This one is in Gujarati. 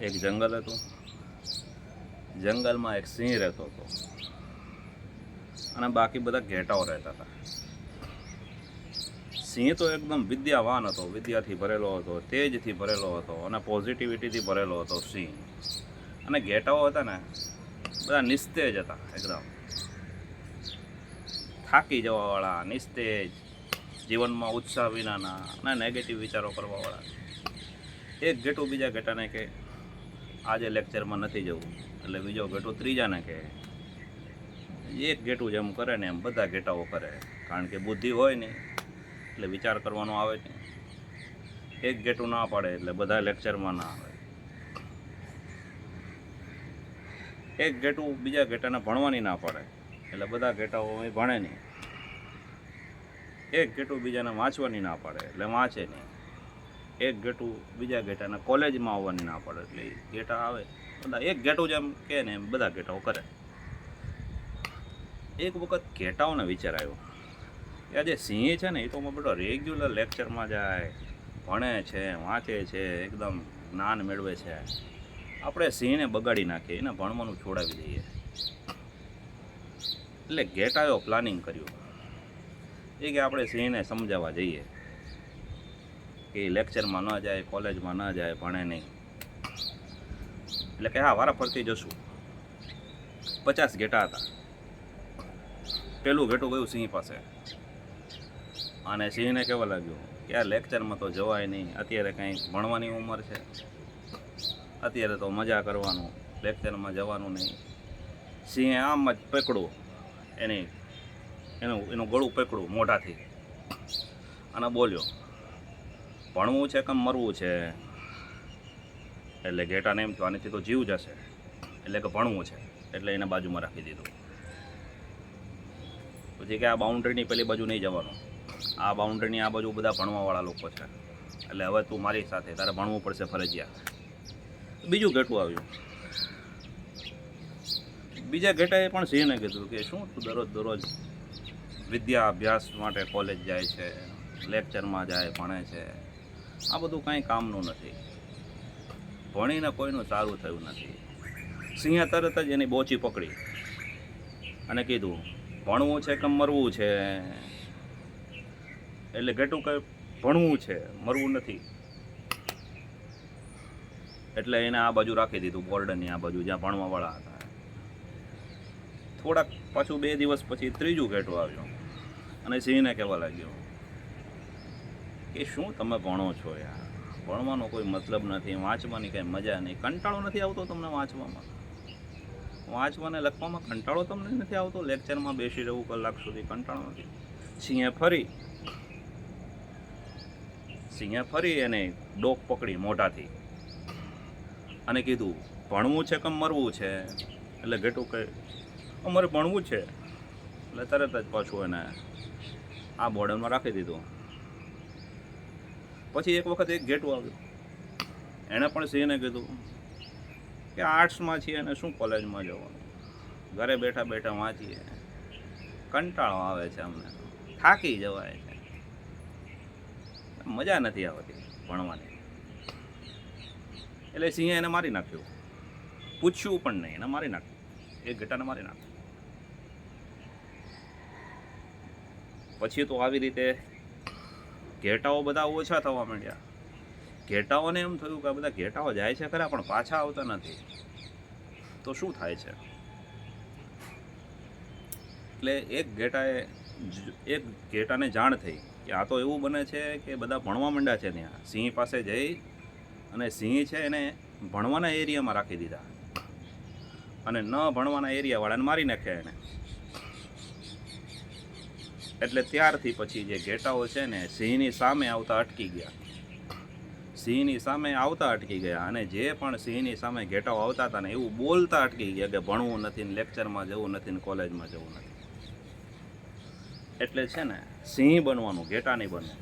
એક જંગલ હતું. જંગલમાં એક સિંહ રહેતો હતો અને બાકી બધા ઘેટાઓ રહેતા હતા. સિંહ તો એકદમ વિદ્યાવાન હતો, વિદ્યાથી ભરેલો હતો, તેજથી ભરેલો હતો અને પોઝિટિવિટીથી ભરેલો હતો સિંહ. અને ઘેટાઓ હતા ને બધા નિસ્તેજ હતા, એકદમ થાકી જવાવાળા, નિસ્તેજ, જીવનમાં ઉત્સાહ વિનાના અને નેગેટિવ વિચારો કરવાવાળા. એક ઘેટું બીજા ઘેટાને કે આજે લેક્ચરમાં નથી જવું, એટલે બીજો ઘેટું ત્રીજાને કહે. એક ઘેટું જેમ કરે ને એમ બધા ઘેટાઓ કરે, કારણ કે બુદ્ધિ હોય નહીં એટલે વિચાર કરવાનો આવે નહીં. એક ઘેટું ના પાડે એટલે બધા લેક્ચરમાં ના આવે. એક ઘેટું બીજા ઘેટાને ભણવાની ના પાડે એટલે બધા ઘેટાઓ ભણે નહીં. એક ઘેટું બીજાને વાંચવાની ના પાડે એટલે વાંચે નહીં. એક ઘેટું બીજા ઘેટાને કોલેજમાં આવવાની ના પાડે એટલે ઘેટા આવે. બધા એક ઘેટું જેમ કહે ને એમ બધા ઘેટાઓ કરે. એક વખત ઘેટાઓને વિચાર આવ્યો કે આ જે સિંહ છે ને એ તો બેટો રેગ્યુલર લેક્ચરમાં જાય, ભણે છે, વાંચે છે, એકદમ જ્ઞાન મેળવે છે. આપણે સિંહને બગાડી નાખીએ, એને ભણવાનું છોડાવી દઈએ. એટલે ઘેટાઓ પ્લાનિંગ કર્યું એ કે આપણે સિંહને સમજાવવા જઈએ કે લેક્ચરમાં ન જાય, કોલેજમાં ન જાય, ભણે નહીં. એટલે કે હા, વારા ફરતી જશું. 50 ઘેટા હતા. પેલું ઘેટું ગયું સિંહ પાસે અને સિંહને કહેવા લાગ્યું કે આ લેક્ચરમાં તો જવાય નહીં, અત્યારે કંઈ ભણવાની ઉંમર છે, અત્યારે તો મજા કરવાનું, લેક્ચરમાં જવાનું નહીં. સિંહે આમ જ પકડું એનું ગળું પકડું મોઢાથી અને બોલ્યો, ભણવું છે કે મરવું છે? એટલે ઘેટાને એમ થયું આનાથી તો જીવ જશે, એટલે કે ભણવું છે, એટલે એને બાજુમાં રાખી દીધું. પછી કે આ બાઉન્ડ્રીની પેલી બાજુ નહીં જવાનું, આ બાઉન્ડ્રીની આ બાજુ બધા ભણવાવાળા લોકો છે, એટલે હવે તું મારી સાથે, તારે ભણવું પડશે ફરજિયાત. બીજું ઘેટું આવ્યું. બીજા ઘેટાએ પણ સિંહને કીધું કે શું તું દરરોજ વિદ્યા અભ્યાસ માટે કોલેજ જાય છે, લેક્ચરમાં જાય, ભણે છે, આ બધું કાંઈ કામનું નથી, ભણીને કોઈનું સારું થયું નથી. સિંહે તરત જ એની બોચી પકડી અને કીધું, ભણવું છે કે મરવું છે? એટલે ઘેટું કહે ભણવું છે, મરવું નથી. એટલે એને આ બાજુ રાખી દીધું, બોર્ડરની આ બાજુ જ્યાં ભણવાવાળા હતા. થોડાક પાછું 2 દિવસ પછી ત્રીજું ઘેટું આવ્યું અને સિંહને કહેવા લાગ્યો કે શું તમે ભણો છો યાર, ભણવાનો કોઈ મતલબ નથી, વાંચવાની કંઈ મજા નહીં, કંટાળો નથી આવતો તમને વાંચવામાં? વાંચવાને લખવામાં કંટાળો તમને નથી આવતો? લેક્ચરમાં બેસી રહેવું કલાક સુધી કંટાળો નથી? સિંહે ફરી એને ડોક પકડી મોઢાથી અને કીધું, ભણવું છે કે મરવું છે? એટલે ઘેટું કહે અમારે ભણવું છે. એટલે તરત જ પાછું એને આ બોર્ડરમાં રાખી દીધું. પછી એક વખત એક ઘેટું આવ્યું, એણે પણ સિંહને કીધું કે આર્ટ્સમાં છીએ અને શું કોલેજમાં જવાનું, ઘરે બેઠા બેઠા વાંચીએ, કંટાળો આવે છે, અમને થાકી જવાય છે, મજા નથી આવતી ભણવાની. એટલે સિંહે એને મારી નાખ્યું, પૂછ્યું પણ નહીં, એને મારી નાખ્યું, એક ઘેટાને મારી નાખ્યું. પછી તો આવી રીતે ઘેટાઓ બધા ઓછા થવા માંડ્યા. ઘેટાઓને એમ થયું કે બધા ઘેટાઓ જાય છે ખરા પણ પાછા આવતા નથી, તો શું થાય છે? એટલે એક ઘેટાને જાણ થઈ કે આ તો એવું બને છે કે બધા ભણવા માંડ્યા છે. ત્યાં સિંહ પાસે જઈ અને સિંહ છે એને ભણવાના એરિયામાં રાખી દીધા અને ન ભણવાના એરિયાવાળાને મારી નાખ્યા એને. એટલે ત્યારથી પછી જે ઘેટાઓ છે ને સિંહની સામે આવતા અટકી ગયા. સિંહની સામે આવતા અટકી ગયા અને જે પણ સિંહની સામે ઘેટાઓ આવતા હતા ને એવું બોલતા અટકી ગયા કે ભણવું નથી ને લેક્ચરમાં જવું નથી ને કોલેજમાં જવું નથી. એટલે છે ને સિંહ બનવાનું, ઘેટા નહીં બનવાનું.